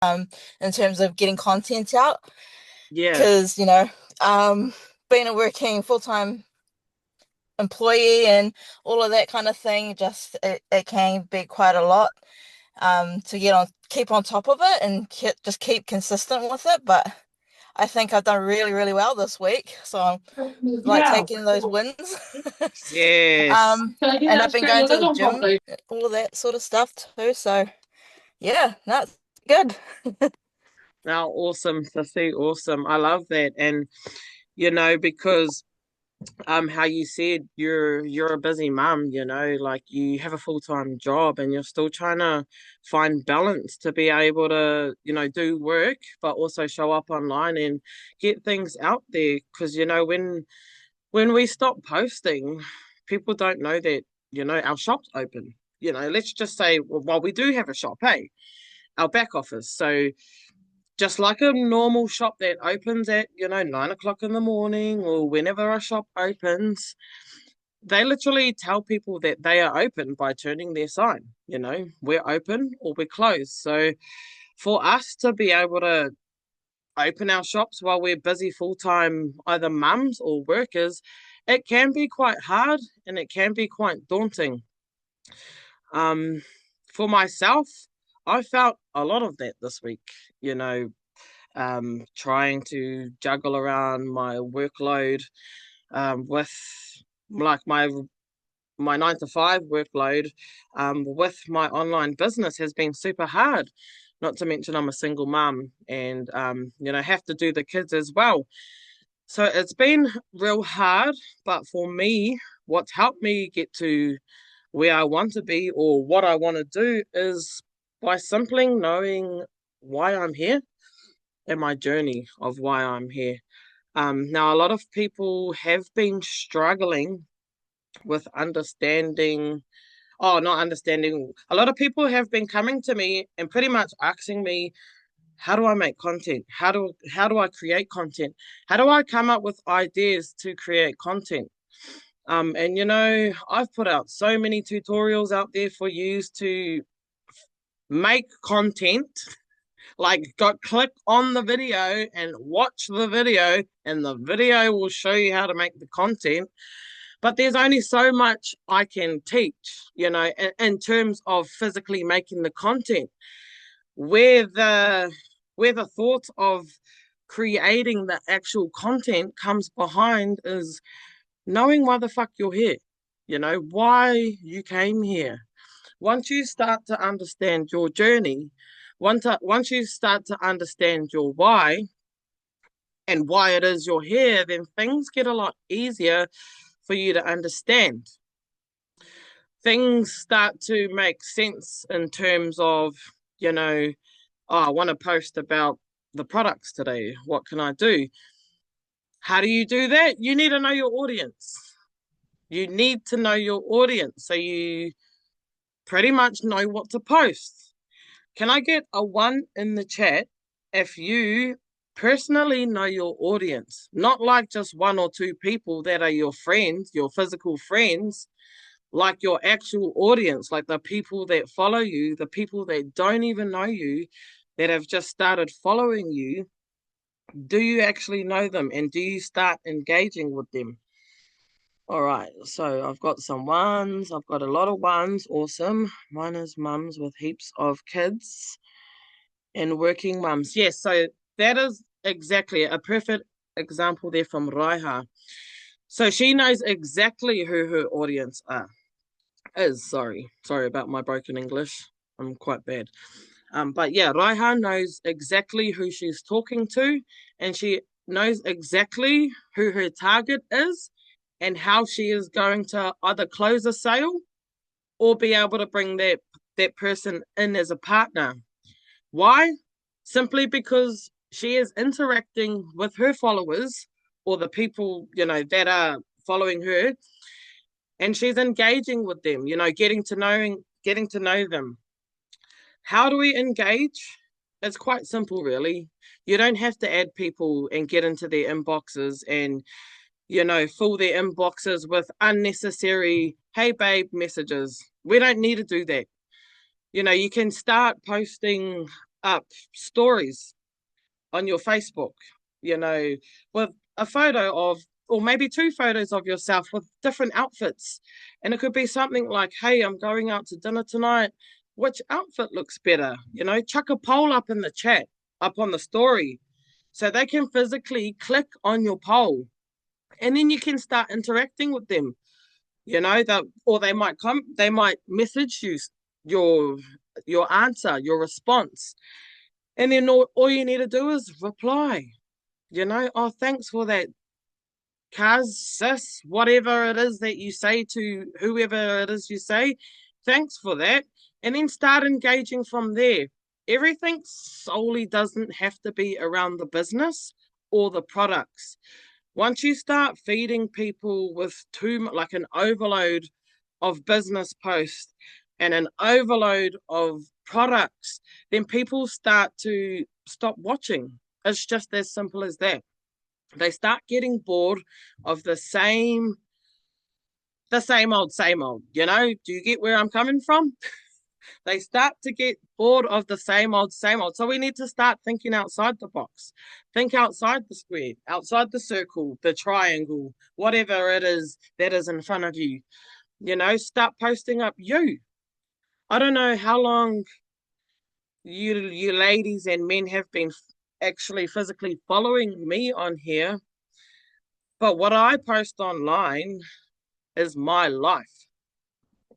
in terms of getting content out. Yeah. Because, being a working full-time employee and all of that kind of thing, just it can be quite a lot to keep on top of it and just keep consistent with it. But I think I've done really, really well this week. So I'm like Yeah. taking those wins. Yes. And I've been going to the gym, all of that sort of stuff too. So yeah, that's good. Now, awesome, Sissy, awesome. I love that. And because how you said you're a busy mum, like you have a full-time job and you're still trying to find balance to be able to, do work, but also show up online and get things out there. Because, when we stop posting, people don't know that, our shop's open. Let's just say, well, we do have a shop, hey, our back office. So just like a normal shop that opens at 9 o'clock in the morning or whenever a shop opens, they literally tell people that they are open by turning their sign. We're open or we're closed. So for us to be able to open our shops while we're busy full-time either mums or workers, it can be quite hard and it can be quite daunting. um for myself, I felt a lot of that this week, you know trying to juggle around my workload, with like my 9 to 5 workload, with my online business has been super hard. Not to mention I'm a single mum and have to do the kids as well. So it's been real hard, but for me, what's helped me get to where I want to be or what I want to do is by simply knowing why I'm here and my journey of why I'm here. Now, a lot of people have been struggling with understanding, oh, not understanding. A lot of people have been coming to me and pretty much asking me, how do I make content? How do I create content? How do I come up with ideas to create content? And I've put out so many tutorials out there for you to make content. Like, click on the video and watch the video, and the video will show you how to make the content. But there's only so much I can teach, in terms of physically making the content. Where the where the thought of creating the actual content comes behind is knowing why the fuck you're here, why you came here. Once you start to understand your journey, once you start to understand your why and why it is you're here, then things get a lot easier for you to understand. Things start to make sense in terms of, I want to post about the products today. What can I do? How do you do that? You need to know your audience. You need to know your audience so you pretty much know what to post. Can I get a one in the chat if you personally know your audience? Not like just one or two people that are your friends, your physical friends, like your actual audience, like the people that follow you, the people that don't even know you, that have just started following you. Do you actually know them and do you start engaging with them? All right, so I've got some ones. I've got a lot of ones. Awesome. Mine is mums with heaps of kids and working mums. Yes, so that is exactly a perfect example there from Raiha. So she knows exactly who her audience is. Sorry about my broken English. I'm quite bad. But yeah, Raiha knows exactly who she's talking to, and she knows exactly who her target is and how she is going to either close a sale or be able to bring that person in as a partner. Why? Simply because she is interacting with her followers or the people, that are following her, and she's engaging with them, getting to know them. How do we engage? It's quite simple, really. You don't have to add people and get into their inboxes and, fill their inboxes with unnecessary, hey babe messages. We don't need to do that. You can start posting up stories on your Facebook, you know, with a photo of, or maybe two photos of yourself with different outfits. And it could be something like, hey, I'm going out to dinner tonight. Which outfit looks better? You know, chuck a poll up in the chat, up on the story, so they can physically click on your poll. And then you can start interacting with them. You know, that, or they might message you your your answer, your response. And then all you need to do is reply, you know, oh, thanks for that, cuz, sis, whatever it is that you say to whoever it is you say, thanks for that. And then start engaging from there. Everything solely doesn't have to be around the business or the products. Once you start feeding people with too much, like an overload of business posts and an overload of products, then people start to stop watching. It's just as simple as that. They start getting bored of same old. You know, do you get where I'm coming from? They start to get bored of the same old, same old. So we need to start thinking outside the box. Think outside the square, outside the circle, the triangle, whatever it is that is in front of you. You know, start posting up you. I don't know how long you ladies and men have been actually physically following me on here, but what I post online is my life,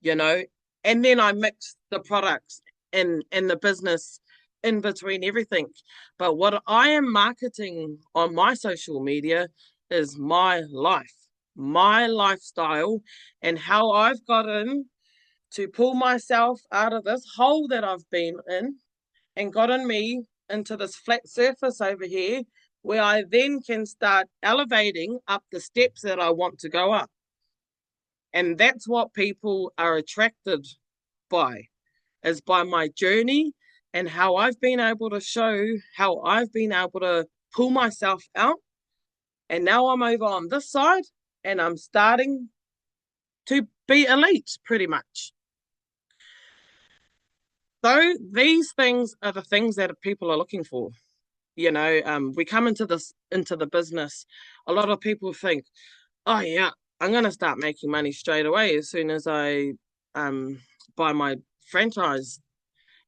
you know, and then I mix the products and the business in between everything. But what I am marketing on my social media is my life, my lifestyle, and how I've gotten to pull myself out of this hole that I've been in and gotten me into this flat surface over here where I then can start elevating up the steps that I want to go up. And that's what people are attracted by, is by my journey and how I've been able to show how I've been able to pull myself out. And now I'm over on this side and I'm starting to be elite pretty much. So these things are the things that people are looking for. You know, we come into the business. A lot of people think, oh yeah, I'm gonna start making money straight away as soon as I um buy my franchise.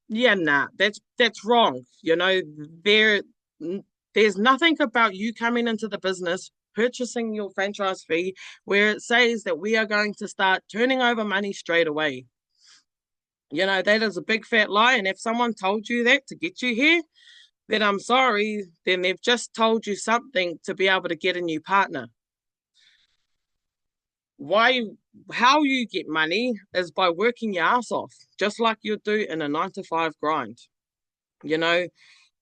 Yeah, nah, that's wrong. You know, there's nothing about you coming into the business, purchasing your franchise fee, where it says that we are going to start turning over money straight away. You know, that is a big fat lie. And if someone told you that to get you here, then I'm sorry, then they've just told you something to be able to get a new partner. Why, how you get money is by working your ass off, just like you do in a 9 to 5 grind. You know,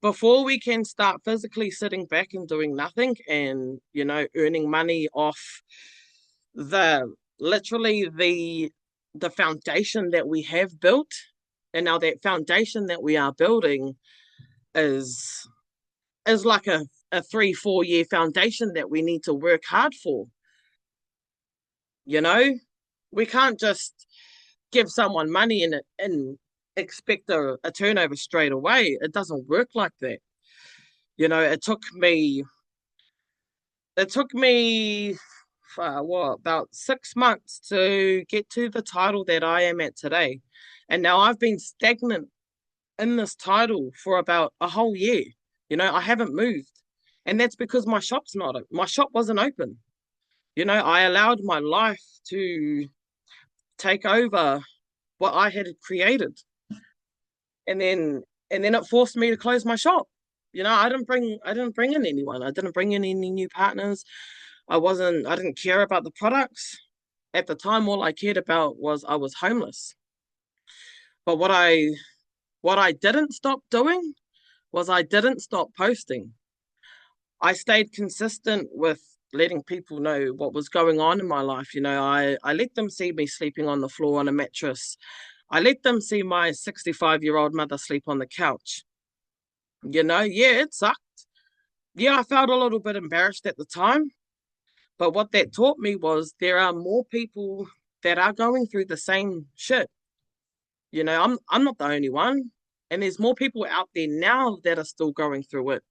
before we can start physically sitting back and doing nothing and, you know, earning money off the literally the foundation that we have built. And now that foundation that we are building is like a 3 4 year foundation that we need to work hard for. You know, we can't just give someone money and expect a turnover straight away. It doesn't work like that. You know, it took me what, about 6 months to get to the title that I am at today. And now I've been stagnant in this title for about a whole year. You know, I haven't moved. And that's because my shop wasn't open. You know, I allowed my life to take over what I had created. And then it forced me to close my shop. You know, I didn't bring in anyone. I didn't bring in any new partners. I didn't care about the products. At the time, all I cared about was I was homeless. But what I didn't stop doing was I didn't stop posting. I stayed consistent with letting people know what was going on in my life. You know, I let them see me sleeping on the floor on a mattress. I let them see my 65-year-old mother sleep on the couch. You know, yeah, it sucked. Yeah, I felt a little bit embarrassed at the time. But what that taught me was there are more people that are going through the same shit. You know, I'm not the only one. And there's more people out there now that are still going through it.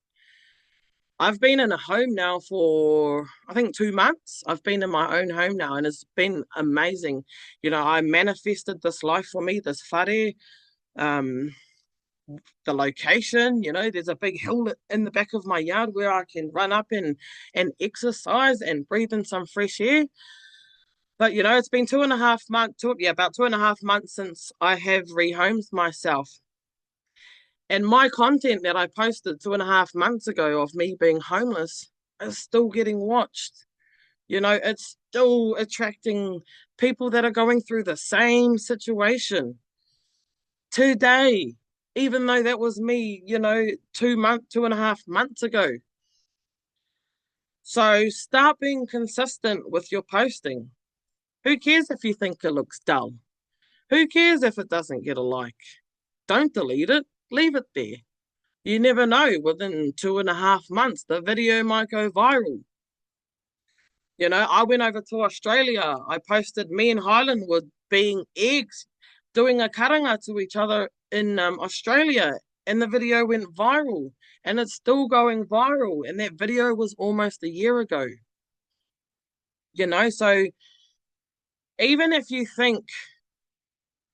I've been in a home now for, I think, 2 months. I've been in my own home now, and it's been amazing. I manifested this life for me, this whare, um, the location. There's a big hill in the back of my yard where I can run up and exercise and breathe in some fresh air. But it's been 2.5 months, about 2.5 months since I have rehomed myself. And my content that I posted 2.5 months ago of me being homeless is still getting watched. It's still attracting people that are going through the same situation today, even though that was me, 2.5 months ago. So start being consistent with your posting. Who cares if you think it looks dull? Who cares if it doesn't get a like? Don't delete it, leave it there. You never know, within 2.5 months, the video might go viral. I went over to Australia. I posted me and Highland were being eggs, doing a karanga to each other in Australia, and the video went viral, and it's still going viral. And that video was almost a year ago. So even if you think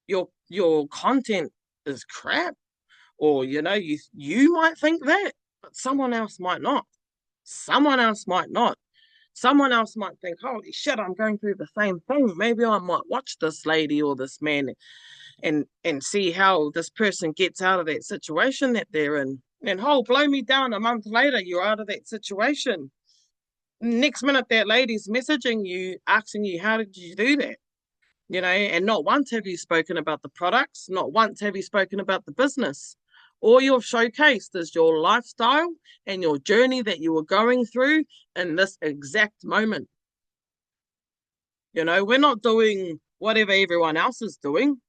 your content is crap, or you might think that, but someone else might not. Someone else might not. Someone else might think, holy shit, I'm going through the same thing. Maybe I might watch this lady or this man and see how this person gets out of that situation that they're in. And blow me down, a month later, you're out of that situation. Next minute, that lady's messaging you, asking you, how did you do that? And not once have you spoken about the products, not once have you spoken about the business. All you've showcased is your lifestyle and your journey that you were going through in this exact moment. We're not doing whatever everyone else is doing.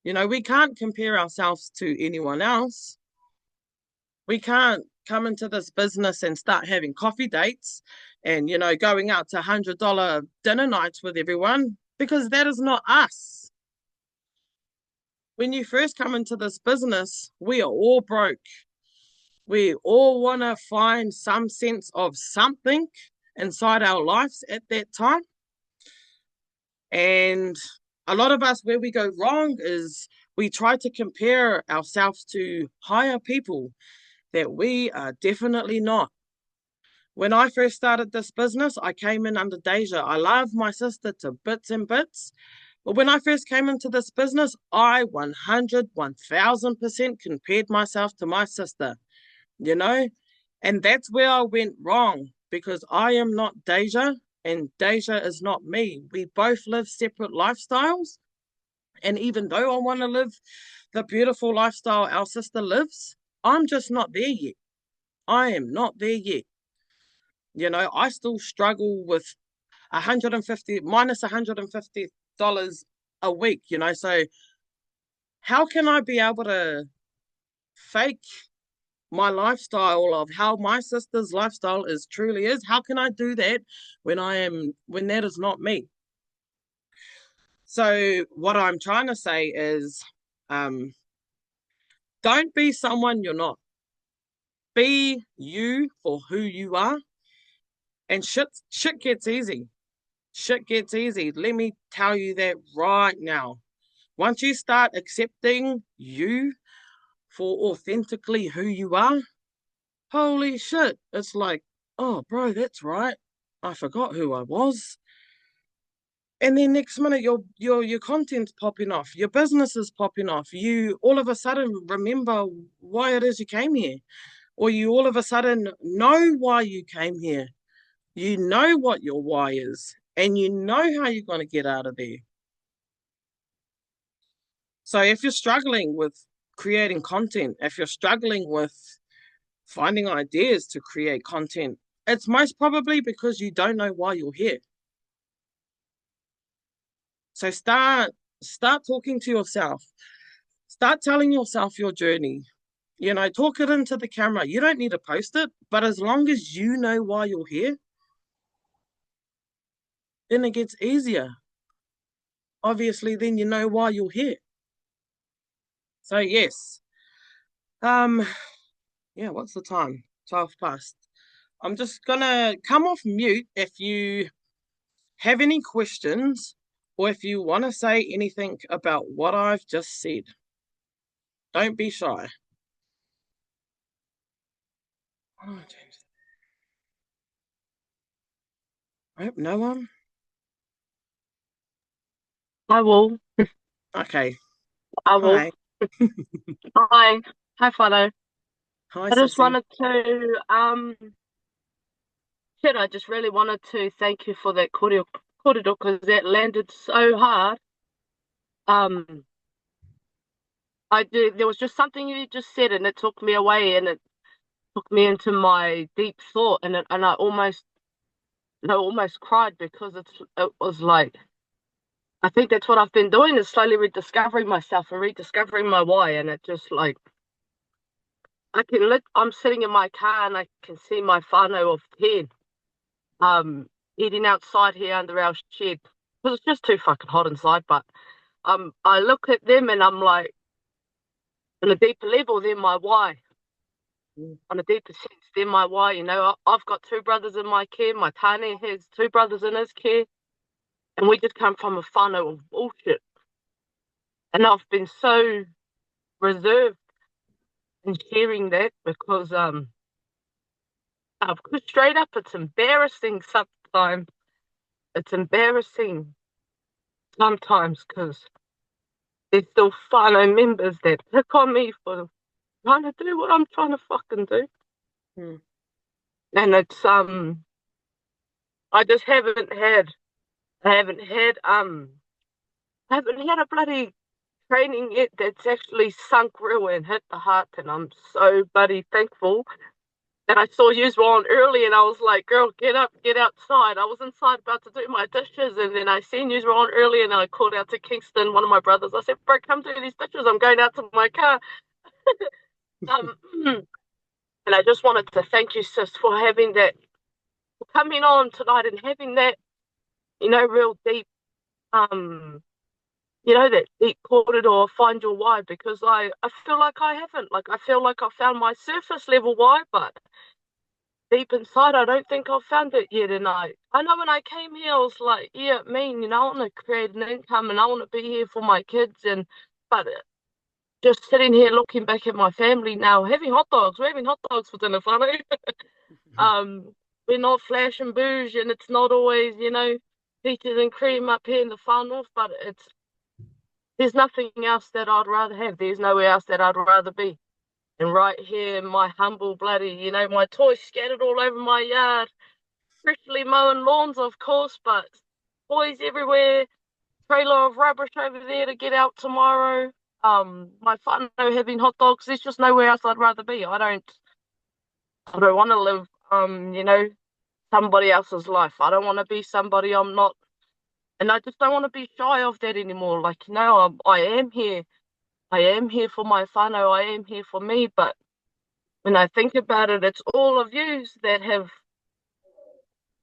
We can't compare ourselves to anyone else. We can't come into this business and start having coffee dates and, going out to $100 dinner nights with everyone, because that is not us. When you first come into this business, we are all broke. We all want to find some sense of something inside our lives at that time. And a lot of us, where we go wrong is we try to compare ourselves to higher people that we are definitely not. When I first started this business, I came in under Deja. I love my sister to bits and bits. But when I first came into this business, I 1,000% compared myself to my sister, and that's where I went wrong, because I am not Deja and Deja is not me. We both live separate lifestyles. And even though I want to live the beautiful lifestyle our sister lives, I'm just not there yet. I am not there yet. I still struggle with 150 minus $150 a week, so how can I be able to fake my lifestyle of how my sister's lifestyle truly is? How can I do that when that is not me? So what I'm trying to say is, don't be someone you're not. Be you for who you are, and shit gets easy. Shit gets easy. Let me tell you that right now. Once you start accepting you for authentically who you are, holy shit, it's like, oh, bro, that's right. I forgot who I was. And then next minute, your content's popping off, your business is popping off. You all of a sudden remember why it is you came here, or you all of a sudden know why you came here. You know what your why is, and you know how you're going to get out of there. So if you're struggling with creating content, if you're struggling with finding ideas to create content, it's most probably because you don't know why you're here. So start talking to yourself. Start telling yourself your journey. Talk it into the camera. You don't need to post it, but as long as you know why you're here, then it gets easier. Obviously, then you know why you're here. So yes, Um, yeah, what's the time? 12 past. I'm just gonna come off mute if you have any questions or if you want to say anything about what I've just said. Don't be shy. Oh, James. I hope no one. I will. Okay. I will. Hi. Hi. Hi, Fado. Hi, I just Sissy. wanted to, I just really wanted to thank you for that kōrero because that landed so hard. Um, I did, there was just something you just said and it took me away and it took me into my deep thought and I almost cried because it was like, I think that's what I've been doing is slowly rediscovering myself and rediscovering my why. And it just like, I'm sitting in my car and I can see my whānau of 10 um eating outside here under our shed because it's just too fucking hot inside. But I look at them and I'm like, on a deeper level, they're my why. On a deeper sense, they're my why. You know, I've got two brothers in my care. My tane has two brothers in his care, and we just come from a whānau of bullshit. And I've been so reserved in sharing that because 'cause straight up, it's embarrassing sometimes. It's embarrassing sometimes because there's still fellow members that pick on me for trying to do what I'm trying to fucking do. Hmm. And I just I haven't had I haven't had a bloody training yet that's actually sunk real and hit the heart and I'm so bloody thankful that I saw you on early and I was like, girl, get up, get outside. I was inside about to do my dishes and then I seen you on early and I called out to Kingston, one of my brothers. I said, bro, come do these dishes. I'm going out to my car. Um, and I just wanted to thank you, sis, for having that, for coming on tonight and having that, real deep, um, that deep corridor, find your why, because I feel like I haven't. Like, I feel like I found my surface level why, but deep inside, I don't think I've found it yet. And I know when I came here, I was like, yeah, I want to create an income and I want to be here for my kids. But just sitting here looking back at my family now, having hot dogs, we're having hot dogs for dinner, funny. We're not flash and bouge, and it's not always, peaches and cream up here in the far north, but there's nothing else that I'd rather have. There's nowhere else that I'd rather be. And right here, my humble bloody, my toys scattered all over my yard, freshly mowing lawns, of course, but toys everywhere, trailer of rubbish over there to get out tomorrow. My whānau having hot dogs. There's just nowhere else I'd rather be. I don't want to live, somebody else's life. I don't want to be somebody I'm not, and I just don't want to be shy of that anymore. Like, I am here. I am here for my whānau. I am here for me. But when I think about it, it's all of yous that have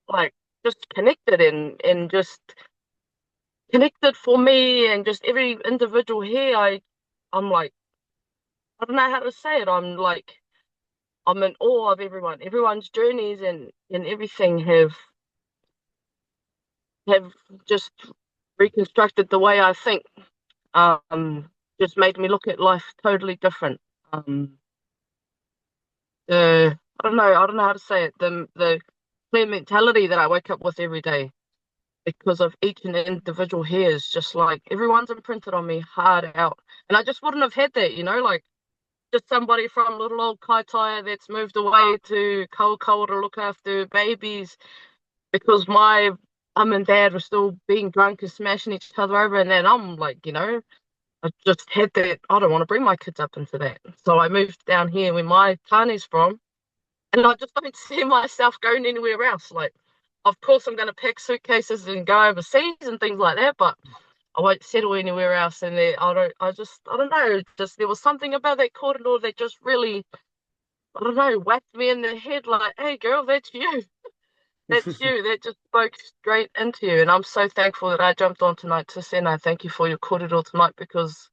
like just connected and just connected for me, and just every individual here. I'm like, I don't know how to say it. I'm in awe of everyone. Everyone's journeys and everything have just reconstructed the way I think. Um, just made me look at life totally different. Um, I don't know how to say it. The clear mentality that I wake up with every day because of each and individual here is just like everyone's imprinted on me hard out, and I just wouldn't have had that, like just somebody from little old Kaitaia that's moved away to Kaukaua to look after babies because my mum and dad were still being drunk and smashing each other over, and then I'm like, I just had that. I don't want to bring my kids up into that. So I moved down here where my Tane's from, and I just don't see myself going anywhere else. Like, of course, I'm going to pack suitcases and go overseas and things like that, but I won't settle anywhere else. And I don't know. Just there was something about that corridor that just really, I don't know, whacked me in the head. Like, hey, girl, that's you. That's you. That just spoke straight into you. And I'm so thankful that I jumped on tonight to say, no, thank you for your corridor tonight because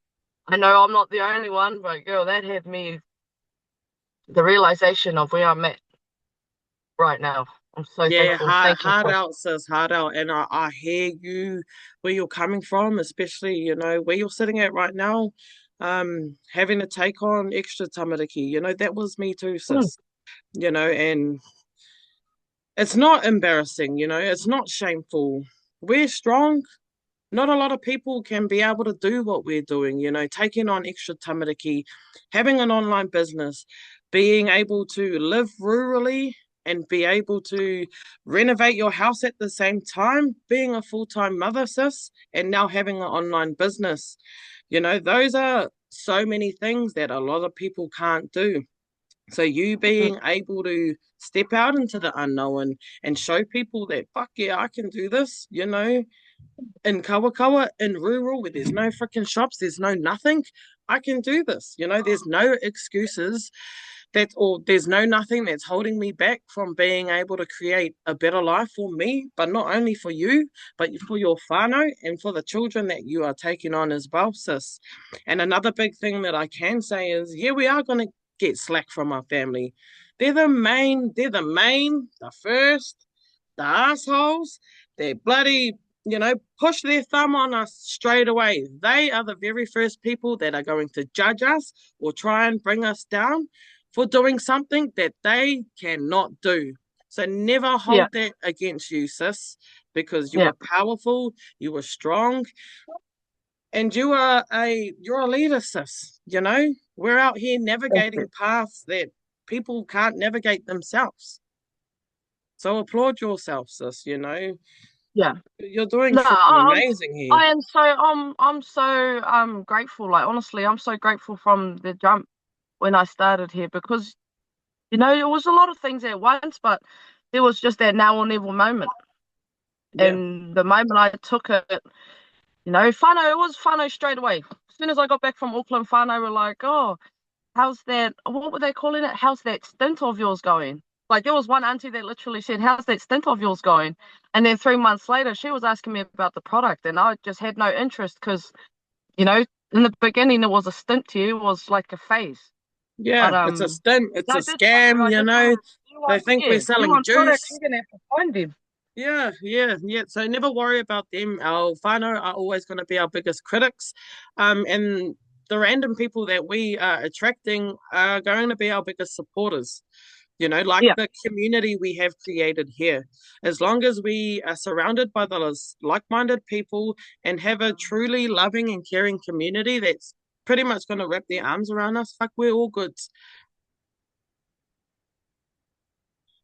I know I'm not the only one, but girl, that had me. the realization of where I'm at right now. I'm so Yeah, thankful. Thank you hard for. out, sis, hard out. And I hear you where you're coming from, especially, where you're sitting at right now, having to take on extra tamariki. That was me too, Mm, sis. And it's not embarrassing, it's not shameful. We're strong. Not a lot of people can be able to do what we're doing, taking on extra tamariki, having an online business, being able to live rurally and be able to renovate your house at the same time, being a full-time mother, sis, and now having an online business. Those are so many things that a lot of people can't do. So you mm, being able to step out into the unknown and show people that fuck yeah, I can do this, in Kawakawa, in rural, where there's no freaking shops, there's no nothing, I can do this. There's no excuses or there's no nothing that's holding me back from being able to create a better life for me, but not only for you, but for your whānau and for the children that you are taking on as well, sis. And another big thing that I can say is, yeah, we are going to get slack from our family. The first, the assholes. They're bloody, push their thumb on us straight away. They are the very first people that are going to judge us or try and bring us down for doing something that they cannot do. So never yeah, hold that against you, sis, because you yeah. are powerful, you are strong, and you're a leader, sis. We're out here Thank you. navigating paths that people can't navigate themselves. So applaud yourself, sis. Yeah. You're doing No, freaking amazing here. I am so I'm so grateful. Like honestly, I'm so grateful from the jump when I started here because it was a lot of things at once, but there was just that now or never moment. Yeah. And the moment I took it, whānau, it was whānau straight away. As soon as I got back from Auckland, whānau were like, oh, how's that? What were they calling it? How's that stint of yours going? Like there was one auntie that literally said, how's that stint of yours going? And then 3 months later, she was asking me about the product, and I just had no interest because, you know, in the beginning it was a stint to you, it was like a phase. Yeah, But it's a stint, it's I a did tell her, scam, I just told her, They think we're if you selling want products, juice. you're gonna have to find them. Yeah, yeah, yeah. So never worry about them. Our whānau are always going to be our biggest critics. And the random people that we are attracting are going to be our biggest supporters. Like Yeah, the community we have created here. As long as we are surrounded by those like-minded people and have a truly loving and caring community that's pretty much going to wrap their arms around us, fuck, we're all good.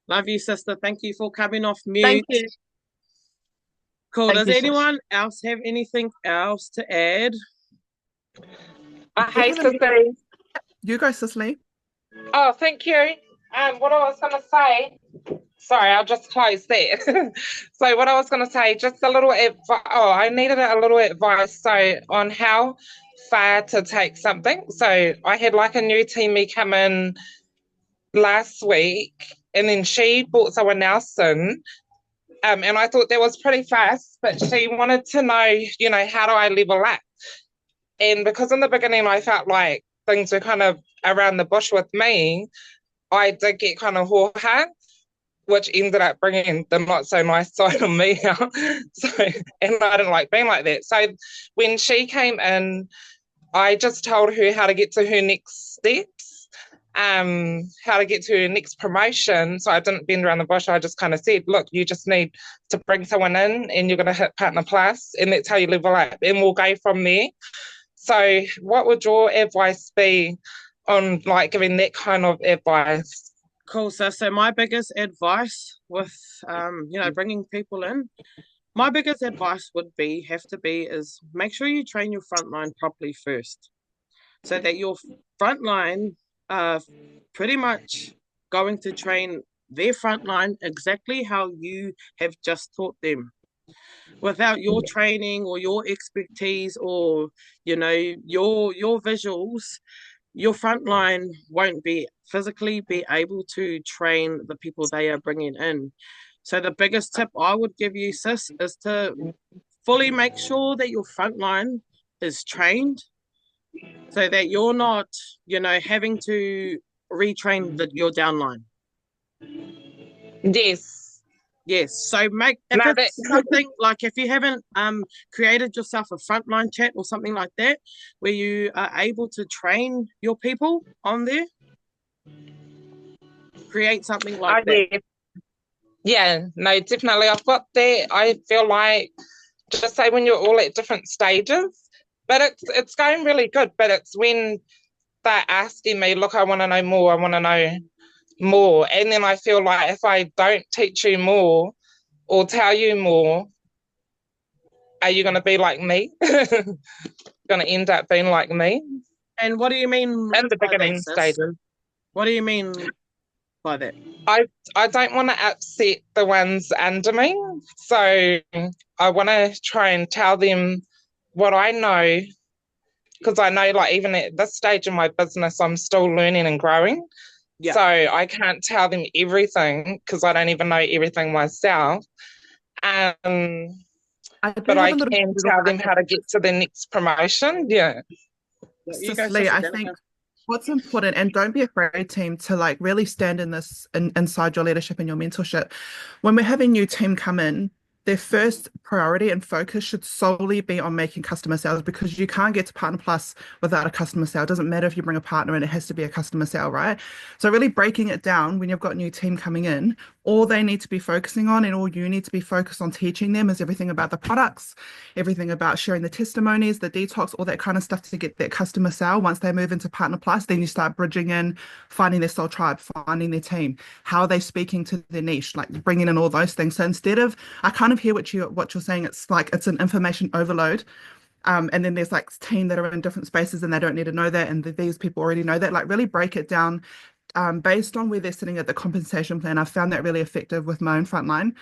Love you, sister. Thank you for coming off thank mute. you. Cool. Thank Does you, sis. anyone else have anything else to add? Hey, Better than me. Sissy. You go, Cicely. Oh, thank you. What I was going to say, sorry, I'll just close there. So, what I was going to say, just a little I needed a little advice on how far to take something. So, I had like a new teammate come in last week, and then she brought someone else in. And I thought that was pretty fast, but she wanted to know, how do I level up? And because in the beginning I felt like things were kind of around the bush with me, I did get kind of hoha, which ended up bringing the not so nice side of me out. So, and I didn't like being like that. So when she came in, I just told her how to get to her next steps, how to get to her next promotion. So I didn't bend around the bush. I just kind of said, look, you just need to bring someone in and you're going to hit partner plus, and that's how you level up. And we'll go from there. So what would your advice be on like giving that kind of advice? Cool. So my biggest advice with, bringing people in, my biggest advice have to be is make sure you train your front line properly first, so that your front line are pretty much going to train their front line exactly how you have just taught them. Without your training or your expertise or your visuals, your front line won't be physically be able to train the people they are bringing in. So the biggest tip I would give you, sis, is to fully make sure that your front line is trained, so that you're not having to retrain your downline. Yes. Yes. So make if No, that it's something like if you haven't created yourself a frontline chat or something like that, where you are able to train your people on there, create something like oh that. yeah. Yeah, no, definitely. I've got that. I feel like just say when you're all at different stages, but it's going really good. But it's when they're asking me, look, I want to know more. I want to know more, and then I feel like if I don't teach you more or tell you more, are you going to be like me? Going to end up being like me And what do you mean in the by that, beginning sis? stages. What do you mean by that? I I don't want to upset the ones under me, so I want to try and tell them what I know because I know, like, even at this stage in my business, I'm still learning and growing. Yeah. So I can't tell them everything because I don't even know everything myself. Um, I but do have I a little can riddle tell that I them have how to get to the next promotion. Yeah. You go, Cicely, Sissy I Danica. think what's important, and don't be afraid, team, to like really stand in this inside your leadership and your mentorship. When we're having new team come in, their first priority and focus should solely be on making customer sales because you can't get to Partner Plus without a customer sale. It doesn't matter if you bring a partner in, it has to be a customer sale, right? So really breaking it down when you've got a new team coming in, all they need to be focusing on and all you need to be focused on teaching them is everything about the products, everything about sharing the testimonies, the detox, all that kind of stuff to get that customer sale. Once they move into Partner Plus, then you start bridging in, finding their soul tribe, finding their team, how are they speaking to their niche, like bringing in all those things. So instead of, I kind of hear what you're saying. It's like it's an information overload. And then there's like team that are in different spaces and they don't need to know that, and these people already know that. Like really break it down based on where they're sitting at the compensation plan. I've found that really effective with my own frontline.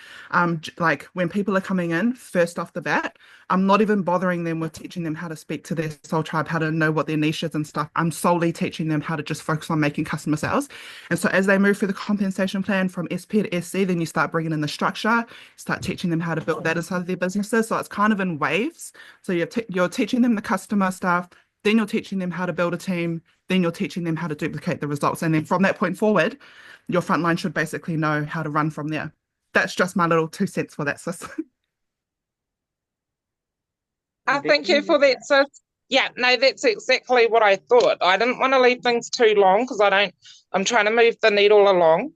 Like when people are coming in, first off the bat, I'm not even bothering them with teaching them how to speak to their soul tribe, how to know what their niche is and stuff. I'm solely teaching them how to just focus on making customer sales. And so as they move through the compensation plan from SP to SC, then you start bringing in the structure, start teaching them how to build that inside of their businesses. So it's kind of in waves. So you're teaching them the customer stuff, then you're teaching them how to build a team, then you're teaching them how to duplicate the results. And then from that point forward, your frontline should basically know how to run from there. That's just my little 2 cents for that, sis. Thank you for that, sis. Yeah, no, that's exactly what I thought. I didn't want to leave things too long because I'm trying to move the needle along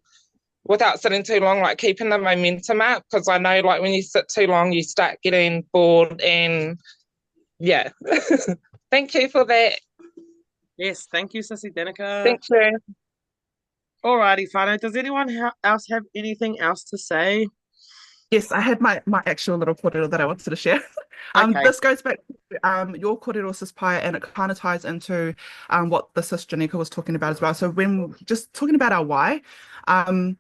without sitting too long, like keeping the momentum up because I know like when you sit too long, you start getting bored and yeah. Thank you for that. Yes, thank you, Sissy Danica. Thank you. Alrighty, Fano. Does anyone else have anything else to say? Yes, I had my actual little kōrero that I wanted to share. Okay. This goes back to your kōrero, sis Paea, and it kind of ties into what the sis Janika was talking about as well. So when just talking about our why, um,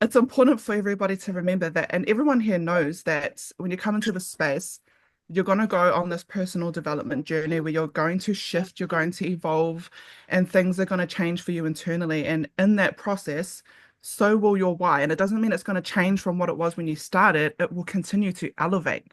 it's important for everybody to remember that, and everyone here knows that when you come into the space, you're going to go on this personal development journey where you're going to shift, you're going to evolve, and things are going to change for you internally. And in that process, so will your why. And it doesn't mean it's going to change from what it was when you started, it will continue to elevate.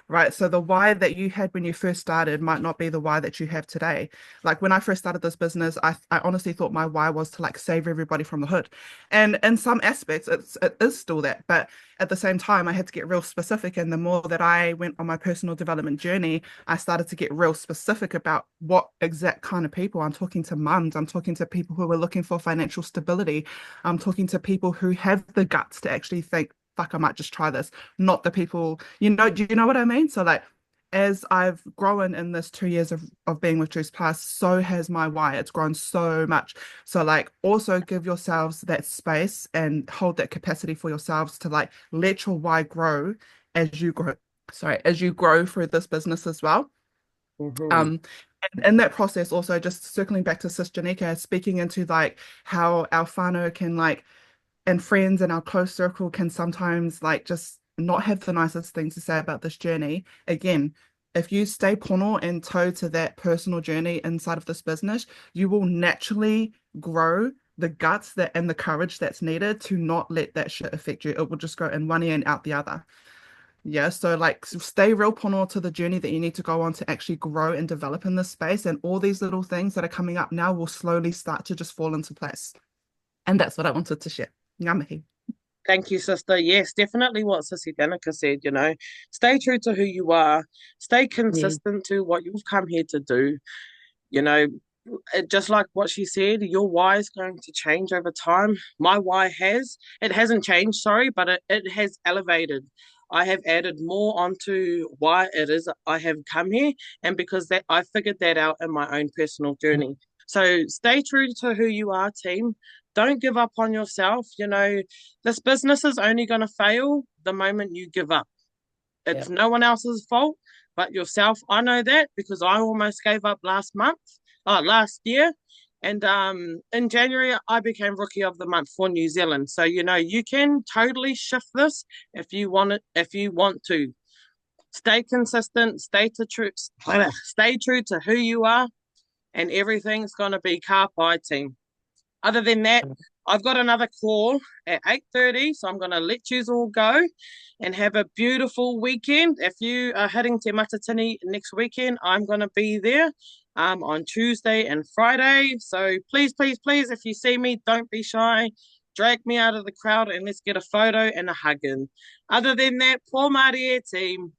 Right. So the why that you had when you first started might not be the why that you have today. Like when I first started this business, I honestly thought my why was to like save everybody from the hood. And in some aspects, it is still that. But at the same time, I had to get real specific. And the more that I went on my personal development journey, I started to get real specific about what exact kind of people. I'm talking to mums, I'm talking to people who are looking for financial stability. I'm talking to people who have the guts to actually think, fuck, I might just try this, not the people, do you know what I mean? So like as I've grown in this 2 years of being with Juice Plus, so has my why. It's grown so much. So like also give yourselves that space and hold that capacity for yourselves to like let your why grow as you grow. Sorry, as you grow through this business as well. Mm-hmm. And in that process, also just circling back to Sis Janika, speaking into like how our whānau can like and friends in our close circle can sometimes like just not have the nicest things to say about this journey. Again, if you stay pono and toe to that personal journey inside of this business, you will naturally grow the guts that and the courage that's needed to not let that shit affect you. It will just go in one ear and out the other. Yeah, so like stay real pono to the journey that you need to go on to actually grow and develop in this space. And all these little things that are coming up now will slowly start to just fall into place. And that's what I wanted to share. Ngā mihi. Thank you, sister. Yes, definitely what Sissy Danica said, stay true to who you are, stay Yeah. consistent to what you've come here to do. You know, just like what she said, your why is going to change over time. My why it hasn't changed, sorry, but it has elevated. I have added more onto why it is I have come here, and because that I figured that out in my own personal journey. So stay true to who you are, team. Don't give up on yourself. This business is only going to fail the moment you give up. Yeah. It's no one else's fault but yourself. I know that because I almost gave up last year. And in January, I became Rookie of the Month for New Zealand. So, you can totally shift this if you want to. Stay consistent, stay true to who you are, and everything's going to be ka pai, team. Other than that, I've got another call at 8:30, so I'm going to let you all go and have a beautiful weekend. If you are heading to Matatini next weekend, I'm going to be there on Tuesday and Friday. So please, please, please, if you see me, don't be shy. Drag me out of the crowd and let's get a photo and a hug in. Other than that, poor Marie team.